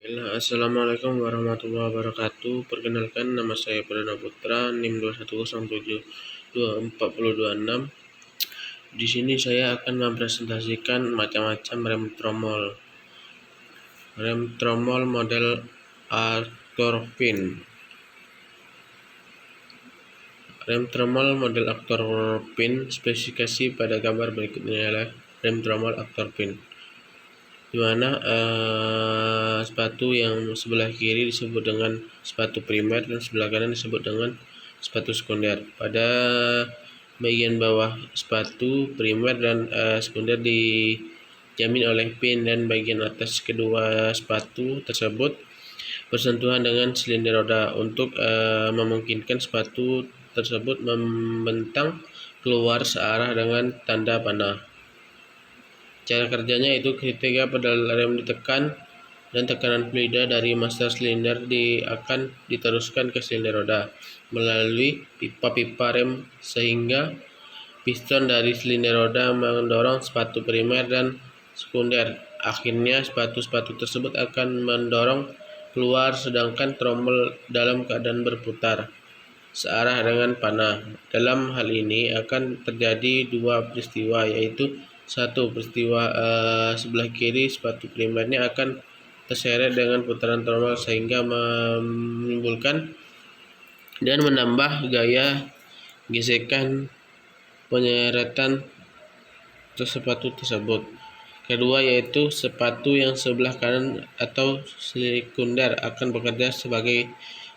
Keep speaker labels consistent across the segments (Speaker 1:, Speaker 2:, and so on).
Speaker 1: Assalamualaikum warahmatullahi wabarakatuh. Perkenalkan, nama saya Pradana Putra, NIM 210724026. Di sini saya akan mempresentasikan macam-macam rem tromol. Rem tromol model Actor Pin. Rem tromol model Actor Pin spesifikasi pada gambar berikut ini adalah rem tromol Actor Pin, di mana sepatu yang sebelah kiri disebut dengan sepatu primer dan sebelah kanan disebut dengan sepatu sekunder. Pada bagian bawah sepatu primer dan sekunder dijamin oleh pin, dan bagian atas kedua sepatu tersebut bersentuhan dengan silinder roda untuk memungkinkan sepatu tersebut membentang keluar searah dengan tanda panah. Cara kerjanya itu ketika pedal rem ditekan dan tekanan fluida dari master silinder akan diteruskan ke silinder roda melalui pipa-pipa rem, sehingga piston dari silinder roda mendorong sepatu primer dan sekunder. Akhirnya sepatu-sepatu tersebut akan mendorong keluar, sedangkan tromol dalam keadaan berputar searah dengan panah. Dalam hal ini akan terjadi dua peristiwa, yaitu satu peristiwa sebelah kiri sepatu primernya akan terseret dengan putaran tromol sehingga menimbulkan dan menambah gaya gesekan penyeretan sepatu tersebut. Kedua, yaitu sepatu yang sebelah kanan atau sekunder akan bekerja sebagai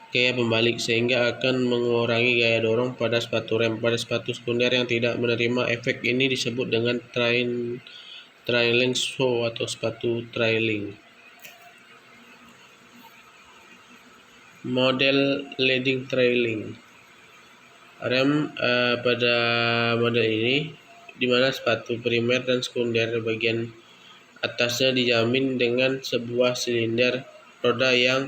Speaker 1: gaya pembalik sehingga akan mengurangi gaya dorong pada sepatu rem. Pada sepatu sekunder yang tidak menerima efek ini disebut dengan trailing shoe atau sepatu trailing. Model leading trailing rem pada model ini, di mana sepatu primer dan sekunder bagian atasnya dijamin dengan sebuah silinder roda yang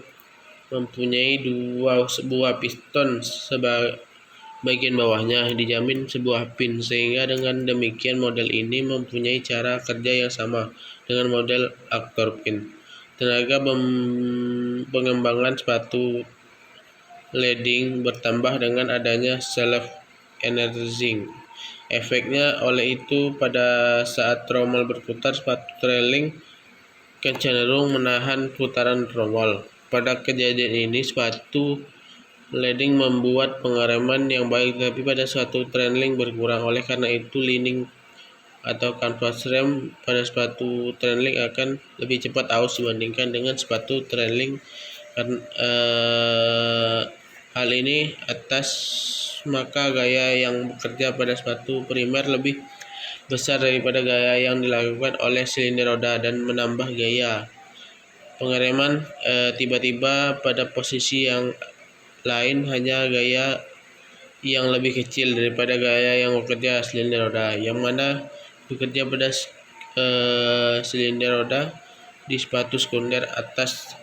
Speaker 1: mempunyai dua sebuah piston. Bagian bawahnya dijamin sebuah pin, sehingga dengan demikian model ini mempunyai cara kerja yang sama dengan model Actor Pin. Tenaga pengembangan sepatu leading bertambah dengan adanya self energizing. Efeknya oleh itu, pada saat tromol berputar, sepatu trailing cenderung menahan putaran tromol. Pada kejadian ini, sepatu leading membuat pengereman yang baik, tapi pada suatu trailing berkurang. Oleh karena itu, lining atau kanvas rem pada sepatu trailing akan lebih cepat aus dibandingkan dengan sepatu trailing. Hal ini maka gaya yang bekerja pada sepatu primer lebih besar daripada gaya yang dilakukan oleh silinder roda dan menambah gaya pengereman tiba-tiba pada posisi yang lain, hanya gaya yang lebih kecil daripada gaya yang bekerja silinder roda, yang mana bekerja pada silinder roda di sepatu sekunder atas.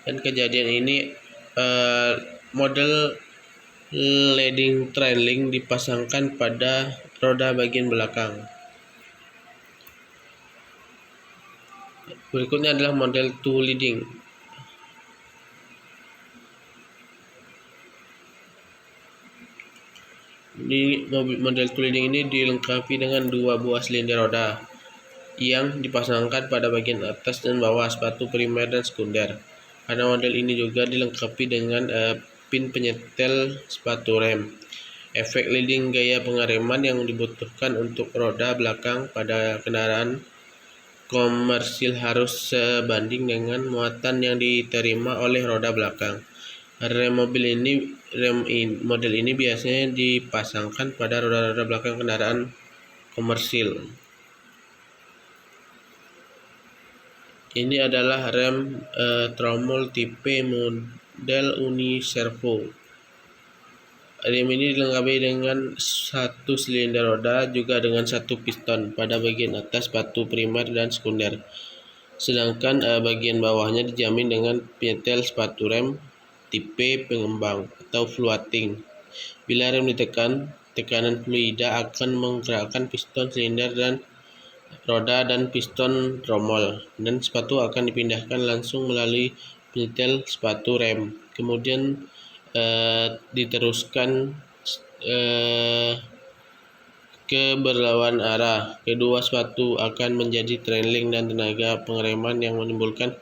Speaker 1: Dan kejadian ini model leading trailing dipasangkan pada roda bagian belakang. Berikutnya adalah model two leading. Di model two leading ini dilengkapi dengan dua buah silinder roda yang dipasangkan pada bagian atas dan bawah sepatu primer dan sekunder. Pada model ini juga dilengkapi dengan pin penyetel sepatu rem. Efek leading gaya pengereman yang dibutuhkan untuk roda belakang pada kendaraan komersil harus sebanding dengan muatan yang diterima oleh roda belakang. Model ini biasanya dipasangkan pada roda-roda belakang kendaraan komersil. Ini adalah rem tromol tipe model Uniservo. Rem ini dilengkapi dengan satu silinder roda juga dengan satu piston pada bagian atas sepatu primer dan sekunder, sedangkan bagian bawahnya dijamin dengan penyetel sepatu rem tipe pengembang atau floating. Bila rem ditekan, tekanan fluida akan menggerakkan piston silinder dan roda dan piston tromol, dan sepatu akan dipindahkan langsung melalui penyetel sepatu rem. Kemudian diteruskan ke berlawan arah. Kedua sepatu akan menjadi trailing dan tenaga pengereman yang menimbulkan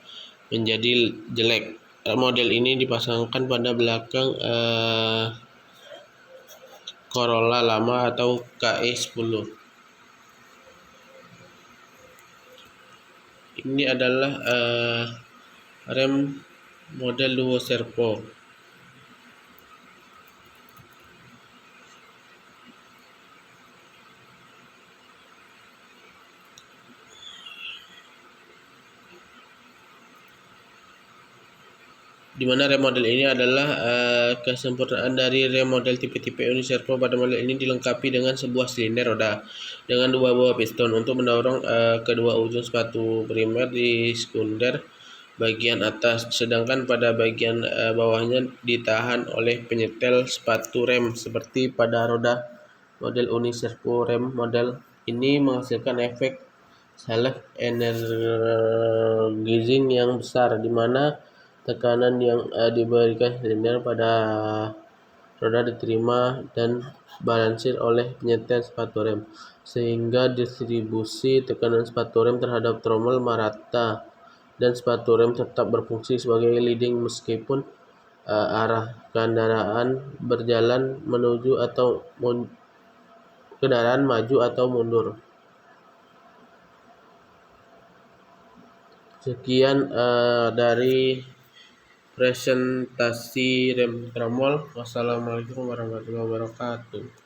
Speaker 1: menjadi jelek. Model ini dipasangkan pada belakang Corolla lama atau KE10. Ini adalah rem model duo servo. Di mana rem model ini adalah kesempurnaan dari rem model tipe-tipe uniservo. Pada model ini dilengkapi dengan sebuah silinder roda dengan dua buah piston untuk mendorong kedua ujung sepatu primer di sekunder bagian atas, sedangkan pada bagian bawahnya ditahan oleh penyetel sepatu rem seperti pada roda model uniservo. Rem model ini menghasilkan efek self energizing yang besar, di mana tekanan yang diberikan silinder pada roda diterima dan balansir oleh penyetel sepatu rem, sehingga distribusi tekanan sepatu rem terhadap tromol merata dan sepatu rem tetap berfungsi sebagai leading meskipun arah kendaraan berjalan menuju atau kendaraan maju atau mundur. Sekian dari presentasi rem tromol. Wassalamualaikum warahmatullahi wabarakatuh.